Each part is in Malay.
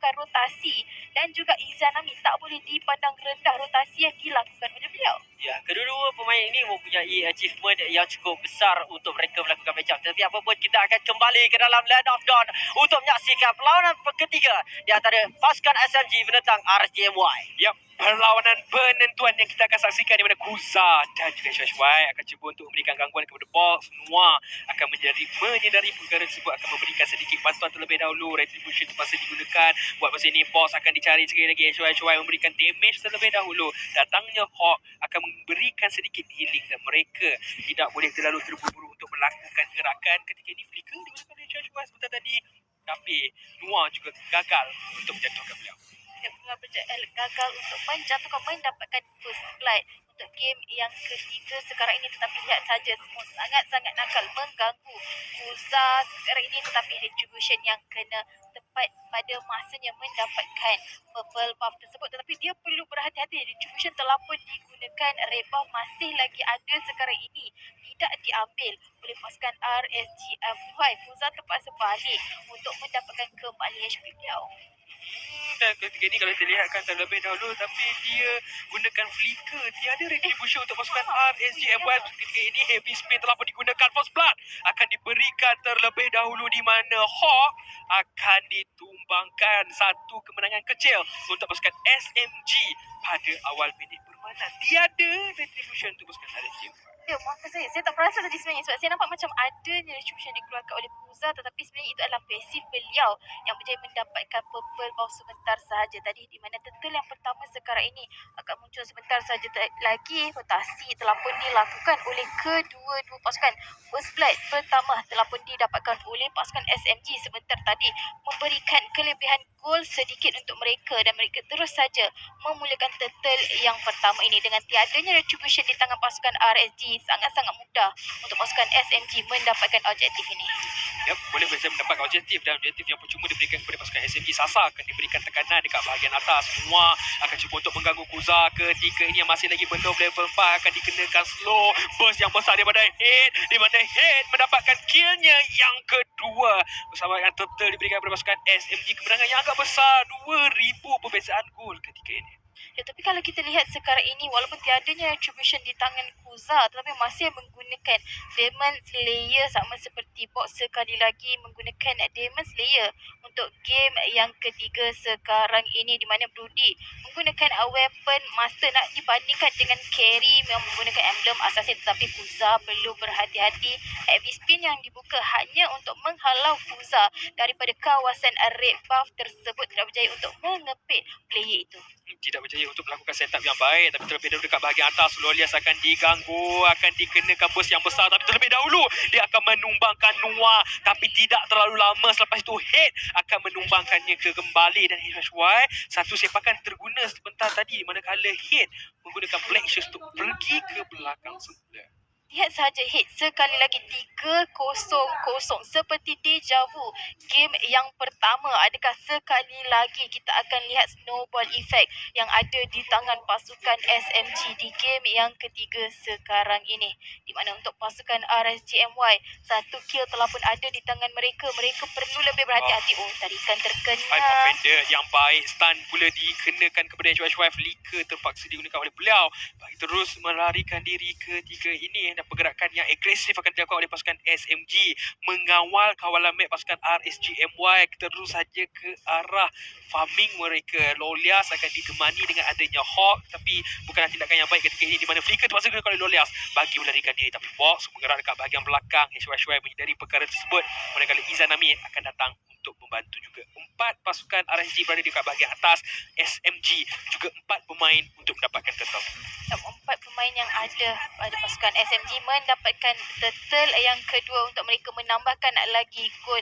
melakukan rotasi dan juga Izanami tak boleh dipandang rendah rotasi yang dilakukan oleh beliau. Ya, kedua-dua pemain ini mempunyai achievement yang cukup besar untuk mereka melakukan match up. Tapi apapun, kita akan kembali ke dalam Land of Dawn untuk menyaksikan perlawanan ketiga di antara pasukan SMG menentang RSGMY. Yap, perlawanan penentuan yang kita akan saksikan di mana Kuza dan juga Shashwai akan cuba untuk memberikan gangguan kepada Box. Noah akan menyedari perkara tersebut, akan memberikan sedikit bantuan terlebih dahulu. Retribution terpaksa digunakan. Buat masa ini Box akan dicari sekali lagi. Shashwai memberikan damage terlebih dahulu. Datangnya Hawk akan memberikan sedikit healing dan mereka tidak boleh terlalu terburu-buru untuk melakukan gerakan. Ketika ini Flicker digunakan oleh Shashwai sebentar tadi. Tapi Noah juga gagal untuk menjatuhkan beliau. Gagal untuk mendapatkan first blood untuk game yang ketiga sekarang ini, tetapi lihat saja semua sangat-sangat nakal mengganggu Kuza sekarang ini, tetapi retribution yang kena tepat pada masanya mendapatkan purple buff tersebut, tetapi dia perlu berhati-hati. Retribution telah pun digunakan, red buff masih lagi ada sekarang ini, tidak diambil oleh pasukan RSGMY. Kuza terpaksa balik untuk mendapatkan kembali HP beliau. Dan ketika ini kalau kita lihatkan terlebih dahulu, tapi dia gunakan flicker, tiada retribution untuk pasukan RSGMY. Ketika ini heavy speed telah pun digunakan, first blood akan diberikan terlebih dahulu di mana Hawk akan ditumbangkan. Satu kemenangan kecil untuk pasukan SMG pada awal minit permainan. Tiada retribution untuk pasukan RSGMY. Ya, maafkan saya tak perasan tadi sebenarnya sebab saya nampak macam adanya retribution dikeluarkan oleh Kuza, tetapi sebenarnya itu adalah pasif beliau yang berjaya mendapatkan purple buff sebentar sahaja tadi, di mana turtle yang pertama sekarang ini akan muncul sebentar sahaja lagi. Rotasi telah pun dilakukan oleh kedua-dua pasukan. First blood pertama telah pun didapatkan oleh pasukan SMG sebentar tadi, memberikan kelebihan gol sedikit untuk mereka, dan mereka terus saja memulakan turtle yang pertama ini. Dengan tiadanya retribution di tangan pasukan RSG, sangat-sangat mudah untuk pasukan SMG mendapatkan objektif ini. Yep, boleh berjaya mendapatkan objektif, dan objektif yang percuma diberikan kepada pasukan SMG. Sasa akan diberikan tekanan dekat bahagian atas. Semua akan cuba untuk mengganggu Kuza. Ketika ini yang masih lagi belum level 4 akan dikenakan slow burst yang besar daripada Head, di mana Head mendapatkan killnya yang kedua bersama dengan turtle diberikan kepada pasukan SMG. Kemenangan yang agak besar, 2,000 perbezaan gol ketika ini. Ya, tapi kalau kita lihat sekarang ini, walaupun tiadanya retribution di tangan Kuza, tetapi masih menggunakan Demon Slayer sama seperti Box sekali lagi menggunakan Demon Slayer untuk game yang ketiga sekarang ini, di mana Brody menggunakan weapon master. Nak dibandingkan dengan carry yang menggunakan emblem assassin, tetapi Kuza perlu berhati-hati. Heavy spin yang dibuka hanya untuk menghalau Kuza daripada kawasan red buff tersebut, tidak berjaya untuk mengepit player itu. Tidak berjaya untuk melakukan setup yang baik, tapi terlebih dahulu dekat bahagian atas Lolias akan diganggu, akan dikenakan burst yang besar, tapi terlebih dahulu dia akan menumbangkan Noah, tapi tidak terlalu lama. Selepas itu Head akan menumbangkannya ke kembali, dan HY satu sepakan terguna sebentar tadi, manakala Head menggunakan Black Shoes untuk pergi ke belakang semula. Lihat sahaja hit sekali lagi 3-0 seperti deja vu game yang pertama. Adakah sekali lagi kita akan lihat snowball effect yang ada di tangan pasukan SMG di game yang ketiga sekarang ini, di mana untuk pasukan RSGMY, satu kill telah pun ada di tangan mereka. Mereka perlu lebih berhati-hati. Tarikan terkena. High offender yang baik, stun pula dikenakan kepada HY. Flicker terpaksa digunakan oleh beliau bagi terus melarikan diri ketika ini, dan pergerakan yang agresif akan dilakukan oleh pasukan SMG mengawal kawalan map pasukan RSGMY terus saja ke arah farming mereka. Lolias akan ditemani dengan adanya Hawk, tapi bukanlah tindakan yang baik ketika ini, di mana Flicker terpaksa digunakan oleh Lolias bagi melarikan diri, tapi Box bergerak dekat bahagian belakang. HY menyedari perkara tersebut, manakala Izanami akan datang untuk membantu juga. 4 pasukan RSG berada dekat bahagian atas, SMG juga 4 pemain untuk mendapatkan turtle. 4 pemain yang ada pada pasukan SMG mendapatkan turtle yang kedua untuk mereka menambahkan lagi gol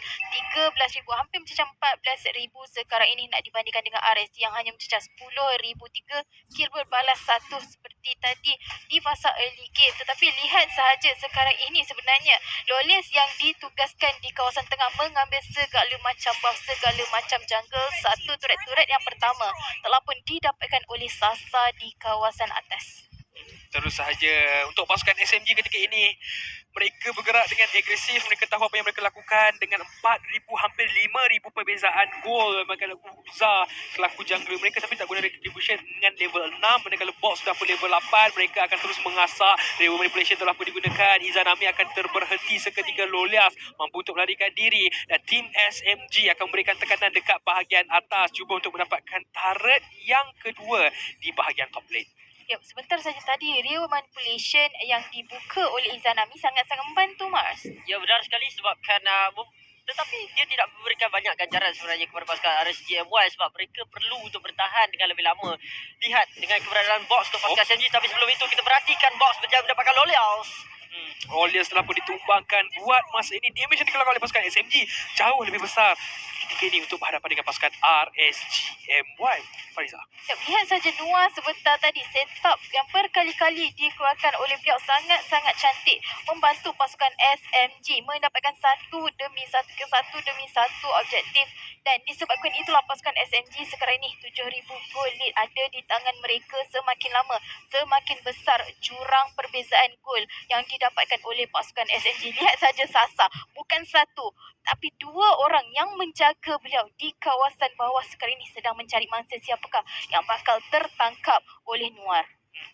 13,000, hampir mencecah 14,000 sekarang ini, nak dibandingkan dengan RSG yang hanya mencecah 10,000. 3 kill berbalas 1 seperti tadi di fasa early game. Tetapi lihat sahaja sekarang ini, sebenarnya Lawless yang ditugaskan di kawasan tengah mengambil segala macam buff, segala macam jungle. Satu turret yang pertama telah pun didapatkan oleh Sasa di kawasan atas. Terus sahaja untuk pasukan SMG ketika ini, mereka bergerak dengan agresif. Mereka tahu apa yang mereka lakukan dengan 4,000 hampir 5,000 perbezaan gol. Manakala Uza selaku jungler mereka tapi tak guna retribution dengan level 6. Manakala box sudah pun level 8, mereka akan terus mengasah. Real manipulation telah pun digunakan. Izanami akan terberhenti seketika. Lolias mampu untuk melarikan diri dan tim SMG akan memberikan tekanan dekat bahagian atas, cuba untuk mendapatkan turret yang kedua di bahagian top lane. Yep, sebentar saja tadi real manipulation yang dibuka oleh Izanami sangat-sangat membantu Mars. Ya benar sekali sebabkan tetapi dia tidak memberikan banyak ganjaran sebenarnya kepada pasukan RSGMY sebab mereka perlu untuk bertahan dengan lebih lama. Lihat dengan keberadaan box untuk pasukan SMG, tapi sebelum itu kita perhatikan box berjaya mendapatkan Lolials. Lolias telah pun ditumbangkan. Buat masa ini damage yang dikeluarkan oleh pasukan SMG jauh lebih besar ketika ini untuk berhadapan dengan pasukan RSGMY. Fariza. Yep, lihat saja Noah sebentar tadi, setup yang berkali-kali dikeluarkan oleh beliau sangat-sangat cantik, membantu pasukan SMG mendapatkan satu demi satu objektif. Dan disebabkan itulah pasukan SMG sekarang ini 7,000 gol lead ada di tangan mereka. Semakin lama semakin besar jurang perbezaan gol yang didapatkan oleh pasukan SMG. Lihat saja Sasa, bukan satu tapi dua orang yang menjaga beliau di kawasan bawah sekarang ini sedang mencari mangsa siapakah yang bakal tertangkap oleh Noir.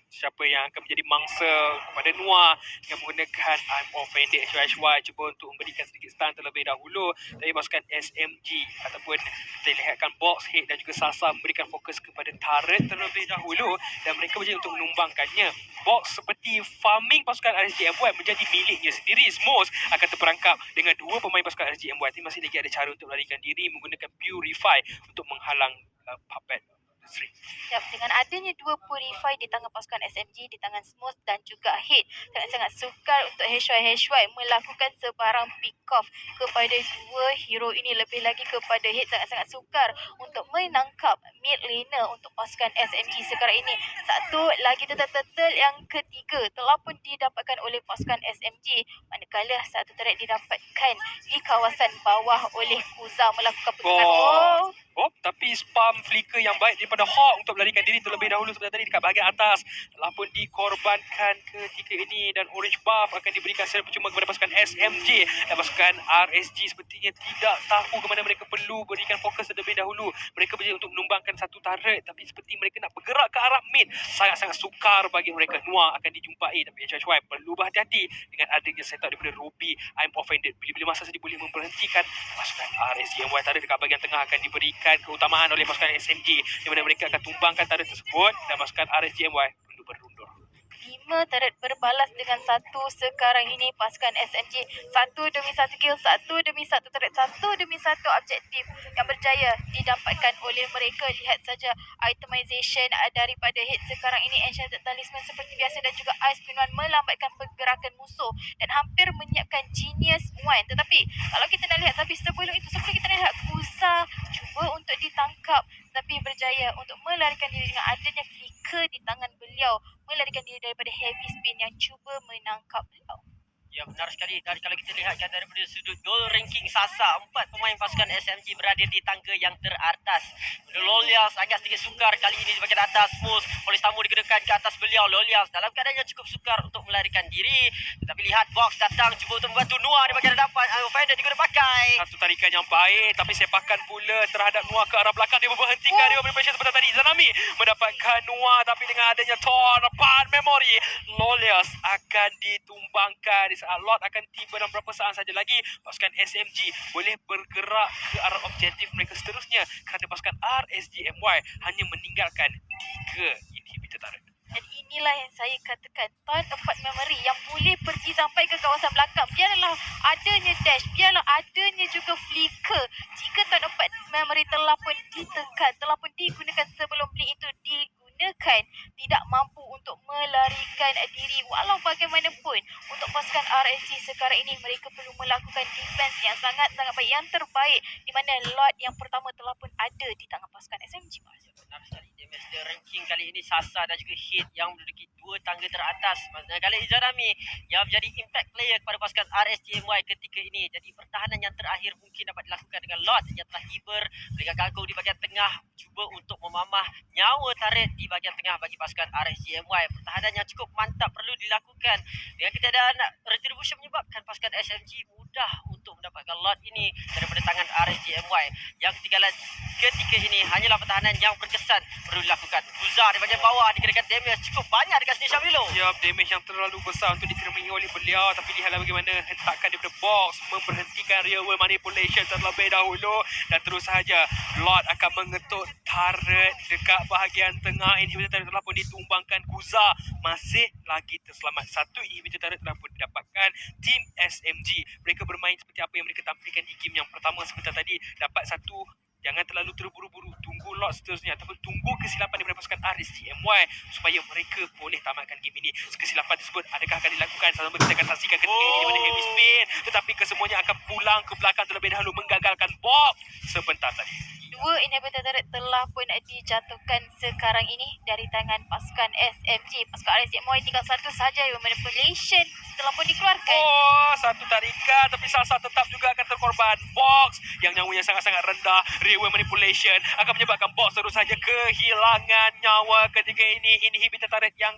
Siapa yang akan menjadi mangsa kepada Noah dengan menggunakan I'm Offended HY cuba untuk memberikan sedikit stun terlebih dahulu dari pasukan SMG ataupun kita lihatkan box hit dan juga Sasa memberikan fokus kepada turret terlebih dahulu dan mereka berjaya untuk menumbangkannya. Box seperti farming pasukan RSGMY menjadi miliknya sendiri. Smos akan terperangkap dengan dua pemain pasukan RSGMY, tapi masih lagi ada cara untuk melarikan diri menggunakan Purify untuk menghalang puppet. Yap, dengan adanya dua Purify di tangan pasukan SMG, di tangan Smooth dan juga Hit, sangat-sangat sukar untuk HY melakukan sebarang pick off kepada dua hero ini. Lebih lagi kepada Hit sangat-sangat sukar untuk menangkap mid laner untuk pasukan SMG sekarang ini. Satu lagi turtle yang ketiga telah pun didapatkan oleh pasukan SMG, manakala satu turret didapatkan di kawasan bawah oleh Kuza melakukan pertukaran. Tapi spam flicker yang baik daripada Hawk untuk melarikan diri terlebih dahulu sebentar tadi dekat bahagian atas telah pun dikorbankan ketika ini dan orange buff akan diberikan secara percuma kepada pasukan SMG dan pasukan RSG sepertinya tidak tahu ke mana mereka perlu berikan fokus terlebih dahulu. Mereka berjaya untuk menumbangkan satu turret tapi seperti mereka nak bergerak ke arah mid, sangat-sangat sukar bagi mereka. Noah akan dijumpai tapi HY perlu berhati-hati dengan adanya setup daripada Ruby I'm Offended. Bila-bila masa saja boleh memberhentikan pasukan RSG yang turret dekat bahagian tengah akan diberikan keutamaan oleh pasukan SMG di mana mereka akan tumbangkan turret tersebut dan pasukan RSGMY perlu berundur. 5 turret berbalas dengan satu sekarang ini pasukan SMG. Satu demi satu kill, satu demi satu turret, satu demi satu objektif yang berjaya didapatkan oleh mereka. Lihat saja itemization daripada Hit sekarang ini. Enchanted Talisman seperti biasa dan juga Ice Pinuan melambatkan pergerakan musuh dan hampir menyiapkan Genius One. Tetapi kalau kita nak lihat, tapi sebelum kita nak lihat Kusa cuba untuk ditangkap tapi berjaya untuk melarikan diri dengan adanya flicker di tangan beliau, melarikan diri daripada heavy spin yang cuba menangkap beliau. Ya benar sekali. Dan kalau kita lihatkan daripada sudut goal ranking Sasa, 4 pemain pasukan SMG berada di tangga yang teratas. Lolias agak sedikit sukar kali ini di bahagian atas. Smooth polis tamu digunakan ke atas beliau. Lolias dalam keadaan yang cukup sukar untuk melarikan diri. Tetapi lihat box datang cuba untuk membantu Noah di bahagian hadapan. Offender diguna pakai. Satu tarikan yang baik tapi sepakan pula terhadap Noah ke arah belakang. Dia memberhentikan dia berpressure sebentar tadi. Izanami mendapatkan Noah tapi dengan adanya Torpan Memory, Lolias akan ditumbangkan. Di saat Lot akan tiba dalam beberapa saat saja lagi, pasukan SMG boleh bergerak ke arah objektif mereka seterusnya kerana pasukan RSGMY hanya meninggalkan 3 inhibitor turret. Dan inilah yang saya katakan, Ton Empat Memory yang boleh pergi sampai ke kawasan belakang. Biarlah adanya dash, biarlah adanya juga flicker. Jika Ton Empat Memory telah pun ditekan, telah pun digunakan sebelum blink itu digunakan, tidak mampu untuk melarikan diri. Walau bagaimanapun, untuk pasukan RSG sekarang ini, mereka perlu melakukan defense yang sangat-sangat baik, yang terbaik, di mana Lord yang pertama telah pun ada di tangan pasukan SMG. Benar sekali, damage the ranking kali ini Sasa dan juga Hit yang menduduki 2 tangga teratas. Manakala Izarami yang menjadi impact player kepada pasukan RSGMY ketika ini. Jadi pertahanan yang terakhir mungkin dapat dilakukan dengan Lord yang telah tiber, berikan kagum di bahagian tengah, cuba untuk memamah nyawa turret di bahagian tengah bagi pasukan RSGMY. Pertahanan yang cukup mantap perlu dilakukan. Dengan ketiadaan retribution menyebabkan pasukan SMG mudah untuk mendapatkan Lord ini daripada tangan RSGMY. Yang ketika ini hanyalah pertahanan yang berkesan perlu dilakukan. Guzar di bahagian bawah dikenakan damage cukup banyak dekat sini Syamilo. Ya, damage yang terlalu besar untuk diterima oleh beliau. Tapi lihatlah bagaimana hentakan daripada box memberhentikan real world manipulation terlebih dahulu. Dan terus sahaja Lord akan mengetuk turret dekat bahagian tengah. Inhibitor turret telah pun ditumbangkan. Guzar masih lagi terselamat. Satu inhibitor turret telah pun didapatkan tim SMG. Mereka bermain seperti apa yang mereka tampilkan di game yang pertama sebentar tadi. Dapat satu. Jangan terlalu terburu-buru. Tunggu lot seterusnya ataupun tunggu kesilapan daripada pasukan RSGMY supaya mereka boleh tamatkan game ini. Kesilapan tersebut adakah akan dilakukan? Sama kita akan saksikan ketika ini di mana heavy spin. Tetapi kesemuanya akan pulang ke belakang terlebih dahulu menggagalkan box sebentar tadi. 2 inhibitor turret telah pun dijatuhkan sekarang ini dari tangan pasukan SMG. Pasukan RSGMY tinggal satu saja yang manipulation telah pun dikeluarkan. Oh, satu tarikan tapi Sasa tetap juga akan terkorban. Box yang nyawanya sangat-sangat rendah. Real manipulation akan menyebabkan box terus saja kehilangan nyawa ketika ini. Inhibitor turret yang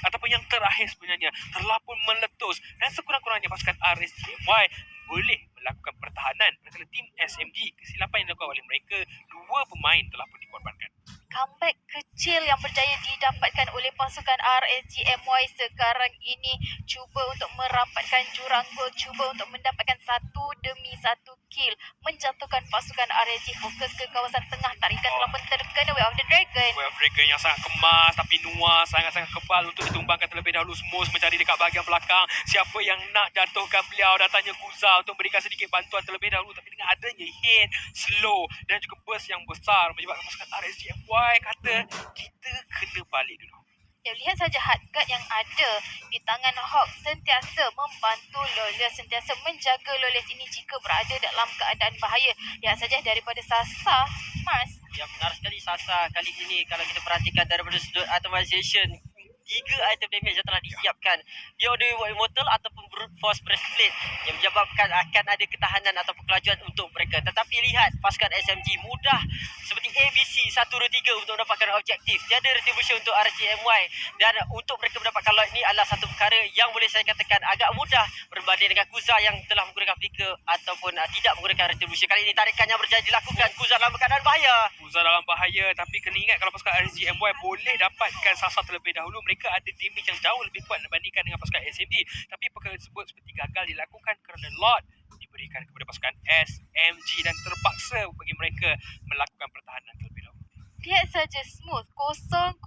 ataupun yang terakhir sebenarnya telah pun meletus. Dan sekurang-kurangnya pasukan RSGMY boleh melakukan pertahanan. Manakala tim SMG, kesilapan yang dilakukan oleh mereka, 2 pemain telah pun dikorbankan. Comeback kecil yang berjaya didapatkan oleh pasukan RSGMY sekarang ini, cuba untuk merapatkan jurang gol, cuba untuk mendapatkan satu demi satu kill, menjatuhkan pasukan RSG. Fokus ke kawasan tengah, tarikan telah pun terkena Way of the Dragon. Way of Dragon yang sangat kemas, tapi Noah sangat-sangat kebal untuk ditumbangkan terlebih dahulu. Smooth mencari dekat bahagian belakang siapa yang nak jatuhkan beliau. Datanya Guza untuk berikan sedikit bantuan terlebih dahulu, tapi dengan adanya hit slow dan juga burst yang besar menyebabkan pasukan RSGMY kata kita kena balik dulu. Ya, lihat saja hardguard yang ada di tangan Hawk sentiasa membantu Lawless, sentiasa menjaga Lawless ini jika berada dalam keadaan bahaya. Lihat saja daripada Sasa, Mars. Ya, benar sekali Sasa kali ini kalau kita perhatikan daripada sudut atomization, 3 item damage yang telah disiapkan. Dia ada Immortal ataupun Brute Force Breastplate yang menyebabkan akan ada ketahanan ataupun kelajuan untuk mereka. Tetapi lihat pasukan SMG mudah seperti ABC 1, 2, 3 untuk mendapatkan objektif. Tiada retribution untuk RSGMY dan untuk mereka mendapatkan lot ini adalah satu perkara yang boleh saya katakan agak mudah berbanding dengan Kuza yang telah menggunakan flicker ataupun tidak menggunakan retribution. Kali ini tarikan yang berjaya dilakukan. Kuza dalam keadaan bahaya. Kuza dalam bahaya, tapi kena ingat kalau pasukan RSGMY boleh dapatkan Sasa terlebih dahulu, mereka ada damage yang jauh lebih kuat dibandingkan dengan pasukan SMG. Tapi perkara tersebut seperti gagal dilakukan kerana Lord diberikan kepada pasukan SMG dan terpaksa bagi mereka melakukan pertahanan terlebih dahulu. Lihat saja Smooth, 0-0-0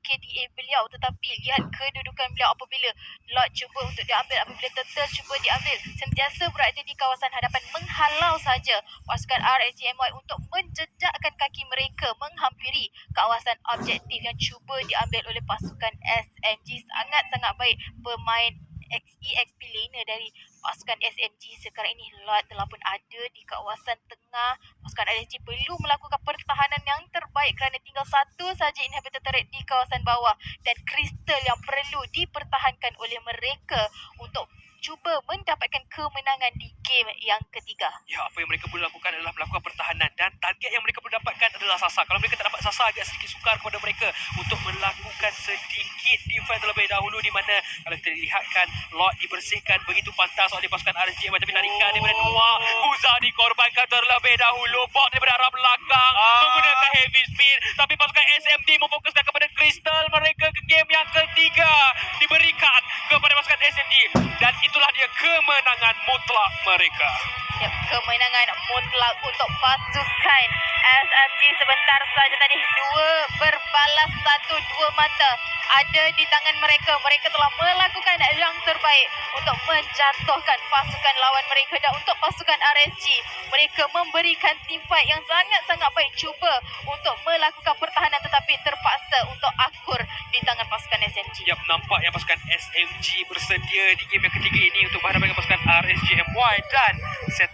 KDA beliau. Tetapi lihat kedudukan beliau apabila Lord cuba untuk diambil, apabila Turtle cuba diambil. Sentiasa berada di kawasan hadapan, menghalau saja pasukan RSGMY untuk menjejakkan kaki mereka menghampiri kawasan objektif yang cuba diambil oleh pasukan SMG. Sangat-sangat baik pemain EXP laner dari pasukan SMG sekarang ini. Lord telah pun ada di kawasan tengah. Pasukan RSG perlu melakukan pertahanan yang terbaik kerana tinggal satu saja inhibitor turret di kawasan bawah dan kristal yang perlu dipertahankan oleh mereka untuk cuba mendapatkan kemenangan di game yang ketiga. Ya, apa yang mereka boleh lakukan adalah melakukan pertahanan dan target yang mereka boleh dapatkan adalah Sasa. Kalau mereka tak dapat Sasa, agak sedikit sukar kepada mereka untuk melakukan sedikit defense terlebih dahulu, di mana kalau kita lihatkan Lord dibersihkan begitu pantas oleh pasukan RSG macam tarikan daripada Noah. Guza dikorbankan terlebih dahulu. Bot daripada arah belakang menggunakan heavy speed, tapi pasukan SMD memfokuskan kepada kristal mereka ke game yang ketiga diberikan kepada pasukan SMD dan itulah dia kemenangan mutlak mereka. Yep, kemenangan mutlak untuk pasukan SMG. Sebentar saja tadi 2 berbalas 1, 2 mata ada di tangan mereka. Mereka telah melakukan yang terbaik untuk menjatuhkan pasukan lawan mereka dan untuk pasukan RSG. Mereka memberikan team fight yang sangat-sangat baik, cuba untuk melakukan pertahanan tetapi terpaksa untuk akur di tangan pasukan SMG. Yap, nampak yang pasukan SMG bersedia di game yang ketiga ini untuk berhadapan dengan pasukan RSGMY dan set